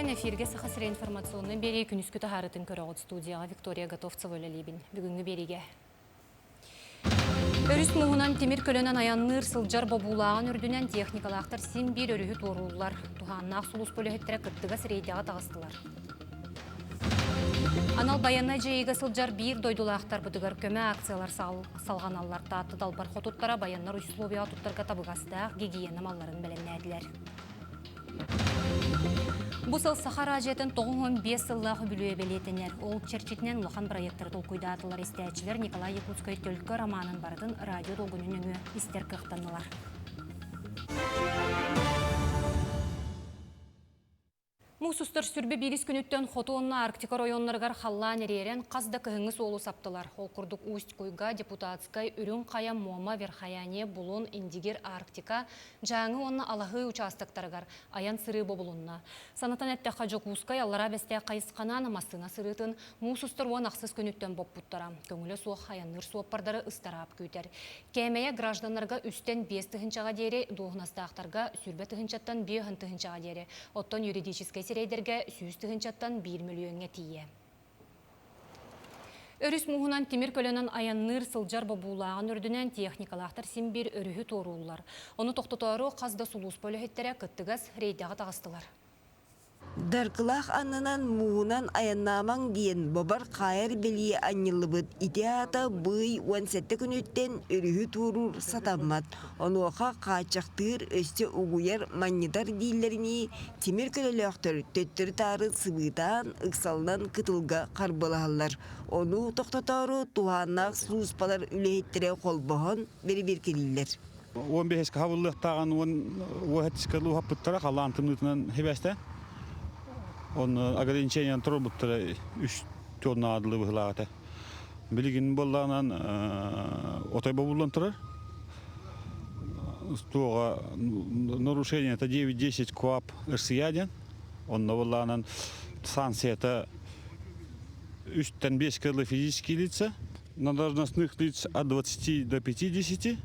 Здравствуйте, эфирге сахасыра информационный бери күнүскү тахарытын көрөгөт студияга Виктория Готовцева лебин. Бүгүнгү бериге. Өрүс муунан темир көлөнөн аянныр сылжар бобулаган үрдүнен техникалактар син бир өрүхү торуллар. Туханнак сулус полехеттере кыттыга сирейдега тагыстылар. Анал баянна жейга сылжар бир дойдулактар бутыгар көмө акциялар салганаллар таатты далбар хотуттара баяннар условия туттарга табыгастаак гигиена малларын беленнәдилер. Бусыл Сахара жетін 95 сыллағы бүлуе белетінер. Ол черчетінен улахан проекттары толкуйдатылар истәчілер Николай Якутскай төлкі романын бардын радио долгунun өңі истер кықтанылар. Мусустар сүрбе бирис күнүттен хотуонна Арктика районларгар халлаан эререн казда кыһыңы соолу саптылар. Ол курдук Усть-Куйга депутатскай үрүн кая Мома Верхаяне булун индигер Арктика жаңы онна алахы участоктаргар аян сыры бобулунна. Санатан әттәқа жокускай аллара бәстә кайысканан масына сырытын мусустар уан ақсыз күнүттен боппуттара. Көңілі суық аянныр суоппардары ыстарап күйтер. Кәмәйе гражданларга үстен 5 тыгынчаға дері, дуғнастақтарга сүрбе тыгынчаттан 5 тыгынчаға дері. Оттон юридическай рейдерге 100 тыгынчаттан 1 миллионға тие. Өрүс муһунан темир көлөнөн аянныр сылжар бобулаган үрдүнен техникалактар син бир өрүхү торуллар. Оны токтотору казда сулус полехеттере кыттыгас рейдега тагыстылар. Даркылах аннынан муунан аяннамаң диен бабар қайыр белие аннылыбыт. Итеата бый 17 күнүттен өрүхү турур сатаммат. Онуаха қачақтыр өсте угуяр маннитар дейлерини темир көлөлөктөр төттөр тары сыбытан ыксалынан кытылга карбалалар. Ону токтотору туаннак службалар үлехеттере колбохон бери-бир келилер. 15 кабыллыктаган 10 кылуу хаппыттара калантымнытынан хебесте. Он ограничение тробуттары 3 тонна адлы выхлата. Билигин болланан отай бабулан турар. Стога нарушение это 9-10 КОАП РСЯДен. Он болланан санкция это 3-5 кило физические лица. На должностных лиц от 20 до 50.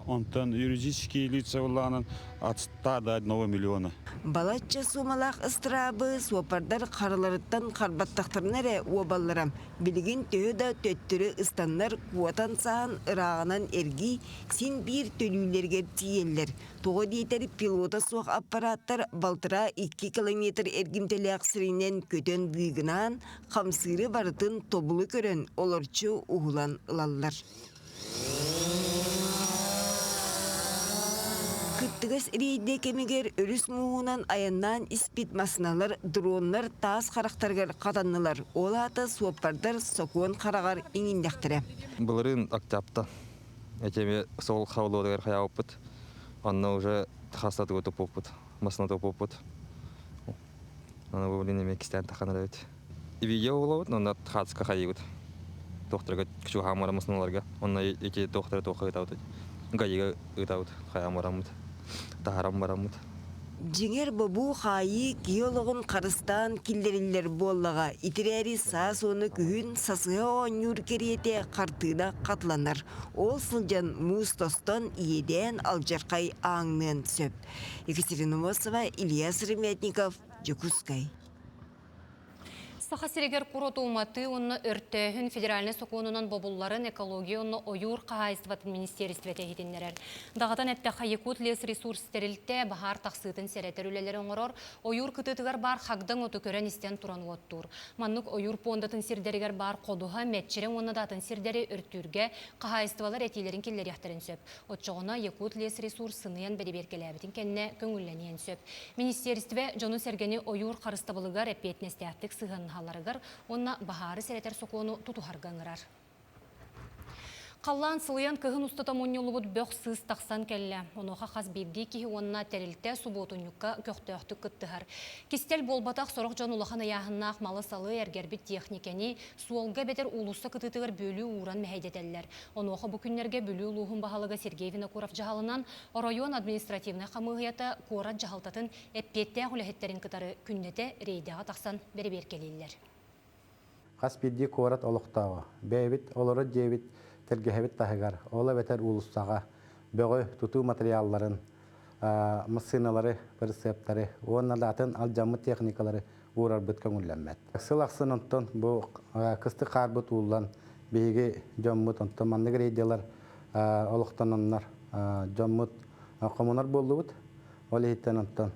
Он там юридические лица уланан от 100 до 1 миллиона. Балачча сумалах ыстрабы суапардар қарыларыттан қарбаттақтарнары уабалларам. Билигин төөда төттірі ыстаннар куатан саан ырағынан эрги син бир төлүлерге тиеллер. Тоғы дейтер пилота суақ аппараттар балтыра 2 километр эргимтелі ақсыринен көтен бұйгынан қамсыры барытын тобулы көрін олорчу уғылан ылаллар. Кыттыгас рейде кемегер өрүс муунан аяннан испит масыналар, дронлар таас характаргар катаннылар. Олата суоппардар сокуон карагар иңиндактыра. Былырын октябрьта. Этеме сол хавлодагар хаяопыт. Анна уже хастатыгы топопыт. Масына топопыт. Ана бовлинеме кистен таханарабыт. И видео уловыт, но на хацка хайыбыт. Тохтырга кчу хамара масыналарга. Онна эти тохтыры тохы ытаут. Гайыга ытаут хаямарамыт. Тахарам барамыт. Жеңер бобу хайы геологын қарыстан килдериллер боллага итирери саа соны күн сасыга онюр керете картына катланар. Ол сылжан мустостон иеден алжаркай аңнын сөп. Екатерина Мосова, Илья Сыреметников, Жокускай. Саха сирегер куроту уматы онна өртөһүн федеральный сокуунунан бобулларын экология онна оюр кахайстват министерствете хитиннерер. Дагатан эттеха Якут лес ресурс терилте бахар таксытын серетер үлелер оңорор оюр кытытыгар бар хагдан оту көрен истен туран оттур. Маннук оюр пондатын сирдеригер бар кодуха метчерен онна датын сирдери өртүрге кахайствалар этилерин киллер яхтарын сөп. Отчогона Якут лес ресурс сыныян бериберкелебитин кенне көңүлленен сөп. Министерстве жону сергени оюр карыстабылыгар эпетнестяттык сыгын халарыгар, онна бахары серетер сокуону тутухаргаңырар. Қаллан сылыян кыһын устата муньулубут бөх сыз тақсан кәлі. Оноға қаз бирди кихи онна терилте суботунюкка көқтөқтүк кыттыхар. Кистел болбатақ сорық жан улахан аяғыннақ малы салы әргербит техникені суолга бетер улуса кытытыгар бөлі уран мәхейдетеллер. Оноға бұ күннерге бөлі улуғын бағалыға Сергей Винокуров жағалынан район административны қамығыята корат жағалтатын әппетті ғулахеттерін кытары күннете рейдеға тақсан бері келелер. Қас бирди корат олықтауы. Бәйбіт олары жебіт тергехебит тахыгар, ола бетер улустаға, бөгө туту материалларын, машиналары, прицептары, онна датын алжамы техникалары, уурар быт көңүлләммәт. Сылаксын онтон бу кысты карбыт уулан биги жоммут онтон манны грейдилар олуктананнар жоммут комунар болдубут. Ол хиттен онтон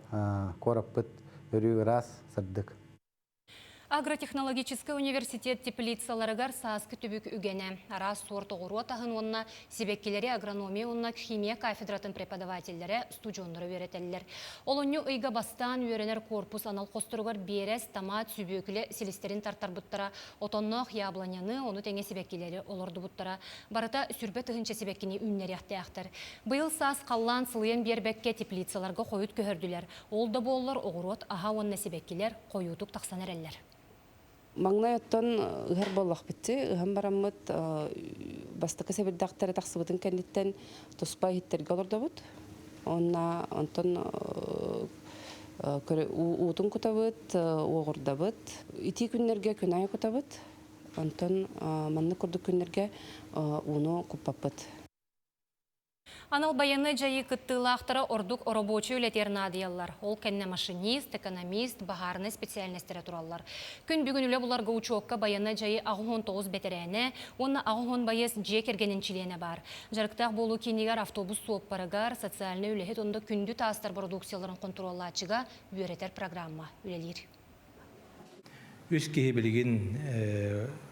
кораппыт өрүү раз сырдык. Агротехнологический университет теплицаларыгар сааскы түбік үгене. Арас сорты ғұру тағын онына себеккелері агрономия онына химия кафедратын преподавательдері студионлары өретелілер. Олоню ұйға бастан өренер корпус анал қостырғар берес, томат, сүбекілі селестерін тартар бұттара, отоннақ ябланяны, оны тәңе себеккелері олырды бұттара. Барыта сүрбе тұғынша себеккені үннері ақтаяқтыр. Бұйыл саас қаллан сылыен бербекке теплицаларға қойыт көхірділер. Ол да болылар оғырот аға онына себеккелер қойытук тақсан әрелер. Маңнай оттон ыһар боллақ бітті, ыһан бараммыт бастықы сәбілдақтары тақсыбытын кәнеттен тұспай хиттерге олырда бұд. Онтон уутын күтабыт, оғырда бұд. Ити күннерге күнайы күтабыт, онтон манны күрдік күннерге уыны күппап бұд. Анал баяны жайы кыттылақтары ордук оробочу үлетернадиялар. Ол кәнне машинист, экономист, бағарны специальностері тураллар. Күн бүгін үлі бұларға учуокка баяны жайы ағуон 9 бетерәне, онна ағуон байыз же кергенін чилене бар. Жарықтақ болу кенегар автобус суоп барагар, социальны үлехет онда күнді тастар продукцияларын контроллачыға үйретер программа үлелер. Үз кеhe білген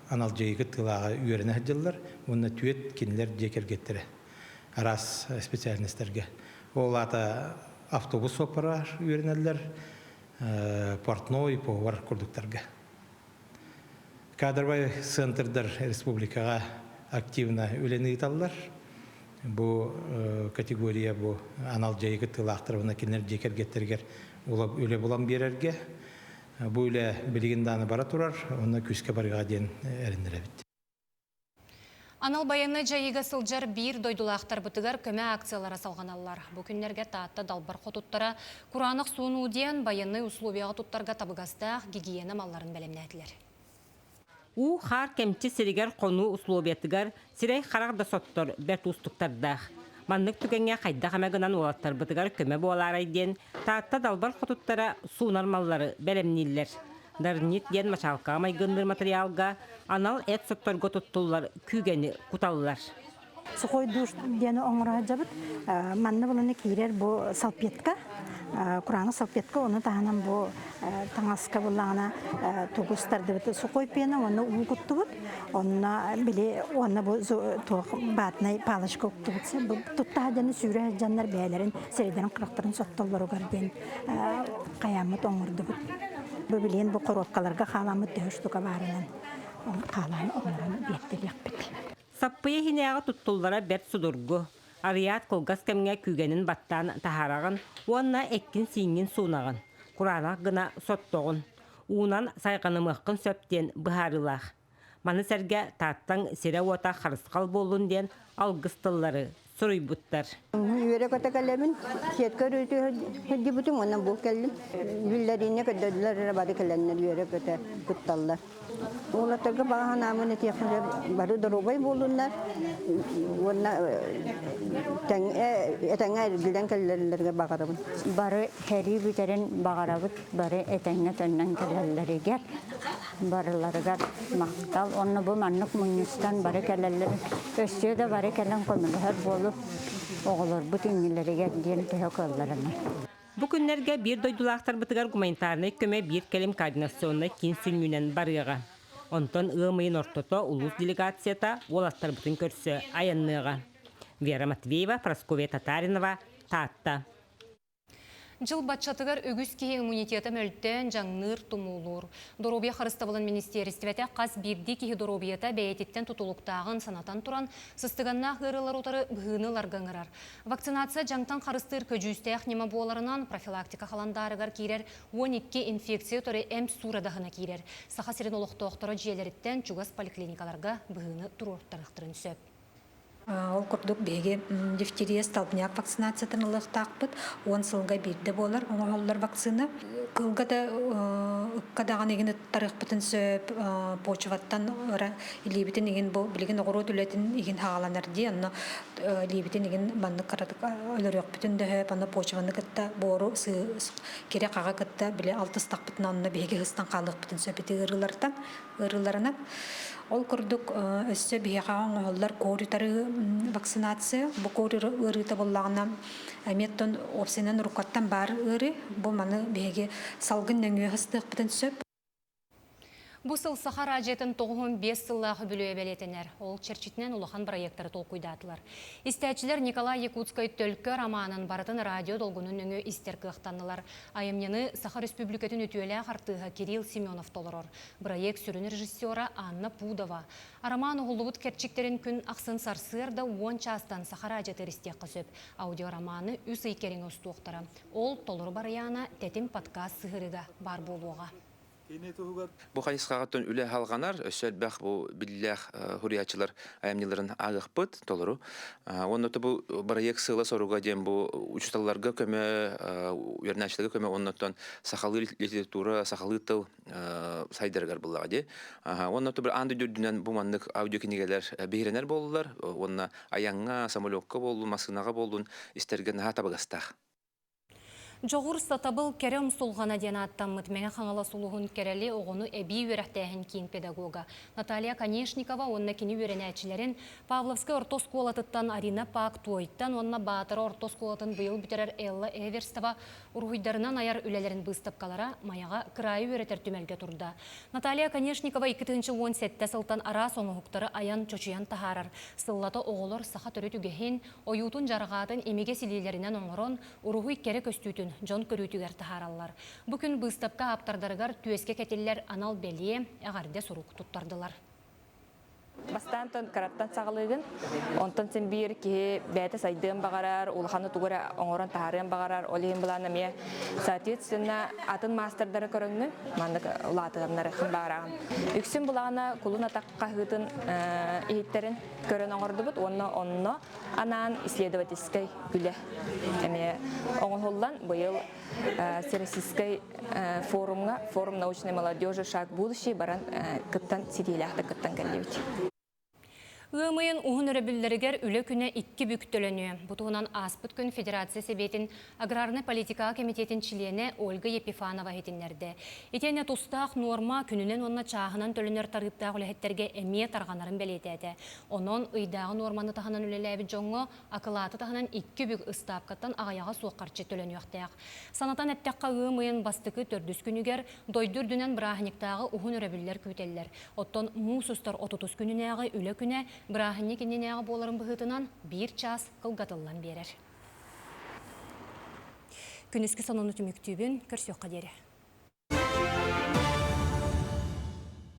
анал жайы кыттылаға үйеріне әділер, онна түйет кенелер же кергеттері. Арас специальностерге. Ол ата автобус опара үйренелер, портной, повар курдуктарга. Кадровай центрдар республикаға активна үлені италлар. Бу категория бу анал жайы тылақтырывына келер жекергеттергер улап үле булан берерге. Бу үле білген даны бара турар, оны күске барыға ден әріндірәбіт. Анал баяны жайыға сылжар бір дойдулақтар бұтығар көмі акциялара салғаналар. Бұл күнлерге таатта далбар қотуттара, Құранық суыну дейін баяны условияға туттарға табығастақ гигиена малларын бәлемнәтілер. У хар кемчи сиригер қону условиятыгар сирей харағда соттор бәт устуктардақ. Маннык түгенге қайда қамағынан олаттар бұтығар көмі болар айден таатта далбар қотуттара суынар маллары бәлемнелер. Дарнит ген машалка майгындар материалга анал эт сотторго туттулар күгени куталлар. Сухой душ дені оңыра жабыт, манны бұлыны кейрер бұл салпетка, Құранық салпетка, оны тағынан бұл таңаска бұлағына туғыстарды бұты. Сухой пені оны ұғытты бұт, оны бұл батынай палышқа ұқты бұтсы. Тұтта жаны сүйрі жанлар бәлерін, середерін қырақтарын соттолар ұғарден қаямыт оңырды бұт. Бұл білен бұл қоротқаларға қаламыт дөштіға барынан қаланы оңырын беттілік біт. Саппыя хинеяға туттуллара бәт судургу. Арият колгас кәмге күгенін баттан тахарағын, уанна әккін сиңін суынағын. Құранақ гына соттоғын. Уынан сайғанымыққын сөптен бұхарылақ. Маны сәрге таттан сире ота қарысқал болуын ден алғыстылары сұрый бұттар. Үйері көті кәлемін, сеткі рүйті хөдді бұтым, онан бұл кәлім. Бүллеріне көдділер бады кәлемнер үйері көті бұтталар. Олаттарға баған амыны текілер бары дұрубай болуынlar. Әтәңе әргілден кәлелерге бағарабын. Бары хәри бүтерін бағарабыт, бары әтәңе төннен кәлелерге барыларыға мақтал. Оны бұл маннық мұныстан бары кәлелер. Өсте де бары кәлен көмілер болып, оғылыр бұтыңгілерге ден түйе көллеріне. Бу күннерге bir дойдулақтар бұтығар гуманитарны көме bir келем координационны кен сүлмінен барыға. Онтон ығымайын ортото улус делегацията олаттар бұтын көрсі аянныға. Вера Матвеева, Прасковья Татаринова, Таатта. Жыл батчатыгар өгіз кей иммунитеті мөлттен жаңныр тумулур. Доробия қарыстабылын министерстветі қаз бірді кей доробията бәйететтен тұтылықтағын санатан тұран, сыстығанна ғырылар отары бұғыны ларғаңырар. Вакцинация жаңтан қарыстыр көжістәқ нема боларынан профилактика қаландарығар кейрер 12 инфекция тұры әм сурадағына кейрер. Сақа сирен олықты оқтары жиелеріттен чугас поликлиникаларға бұғыны тұрорттарықтырын сөп. Ол курдук беге дифтерия столбняк вакцинациятын ылыктакпыт. 10 сылга бирде болар оңоллар вакцина. Кылгада кадаган эгин тарыхпытын сөп почваттан илибитин эгин бу билген огору түлетин эгин хагаланар ди. Анна илибитин эгин банны карадык өлөрөк бүтүн дөп аны почваны кытта бору кере кага кытта биле алтыстакпытын анна беге хыстан калыкпытын сөпити ырыларына. Ол курдук өссө биягаан оголлар коритары вакцинация. Бу кори ырыта боллагына меттон опсенен рукаттан бар ыры. Бу маны беге салгын нөңө хыстыкпытын сөп. Бу сыл Сахара жетін 95 сыллағы бүлі әбелетінер. Ол черчитінен улахан проекттары тол куйдатылар. Истәчілер Николай Якутскай төлкі романын барытын радио долгунun өңі истер кылықтанылар. Айымнені Сахар Республикатын өтуелі ақтыға Кирилл Семенов толырыр. Проект сүрін режиссера Анна Пудова. Роман ұғылуыт керчиктерін күн ақсын сарсырда 10 частан Сахара жетер істек қысып. Аудиороманы үс икерін ұстуқтары. Ол толыр барыяна тәтім подкаст сығырыға бар болуға. Бу хайысқағаттан үлі халғанар, өсөлбәқ бұл біліләқ хуриячылар айамнеларын ағықпыт толыру. Оннаты бұл проект сылы соруға дем бұл учталларға көмі, үйернәшілігі көмі, оннаттан сақалы литература, сақалы тыл сайдарығар бұллаға де. Оннаты бір анды дүрдінен бұл мандық аудиокинегелер бейренер болулар, онна аяңға, самолетқа болу, масынаға болуын істерген табығастақ. Жоғыр сатабыл керем сұлғана ден аттамыд. Мәне қаңала сұлығын керелі оғыны әбей өрәқтәйін кейін педагога. Наталья Конешникова онна кені өрәнәчілерін Павловскай ортосколатыттан Арина Пак Туойттан онна Батыры ортосколатын бұйыл бітерер Элла Эверстова ұрғыйдарынан аяр үлелерін бұстапқалара маяға крайы өретер түмелге тұрда. Наталья Конешникова 2-17 сылтан ара соңы хуқтары аян чочуян тахарар. Сыллаты оғылыр сақа түрі түгехін, ойутын жарғатын емеге силилерінен оңырын ұрғый кере көстүйтін жон көрүтүгер тахараллар. Бүкүн быстапка аптардарыгар түеске кетеллер анал белие ағарде сурук туттардылар. Бастан караттан сағылығын, онтан сен бір ке бәті сайдығын бағарар, улханы туғыра оңырын тахарын бағарар, олейін бұланы ме. Соответственно, атын мастerdары көріңнің, мандық ұлатығынлары қын бағарағын. Үксін бұлағына құлын атаққа ғытын ехеттерін көрін оңырды бұд, онны анан исследовательскай күлі. Оңығылдан бұйыл Всероссийской форум научной молодежи «Шаг будущий» баран кыттан сириляхта кыттан кәллебет. Өмейін ұғын өребілдерігер үлі күні 2 бүктөліні. Бұтығынан Аспыт күн Федерация Себетін Аграрны политика комитетін члене Ольга Епифанова етінлерді. Етене тұстақ норма күнінен онына чағынан төлінер тарыптағы үліхеттерге әмие тарғанарын бәлетеді. Онын ұйдағы норманы тағынан үлеләбі жоңы ақылаты тағынан 2 бүк ұстапқаттан ағаяға соққарчы төлін өқтіяқ. Санатан әттіққа өмейін бастықы төрдіс күнігер дойдүрдінен бірахниктағы ұғын өребілдер күйтелер. Оттон мұсыстар 30 күнінеғы үлі күні Брахынне кенненеға боларын бұғытынан 1 час қылғатылан берер. Күніскі сонуны түміктүйбін көрсеуққа дері.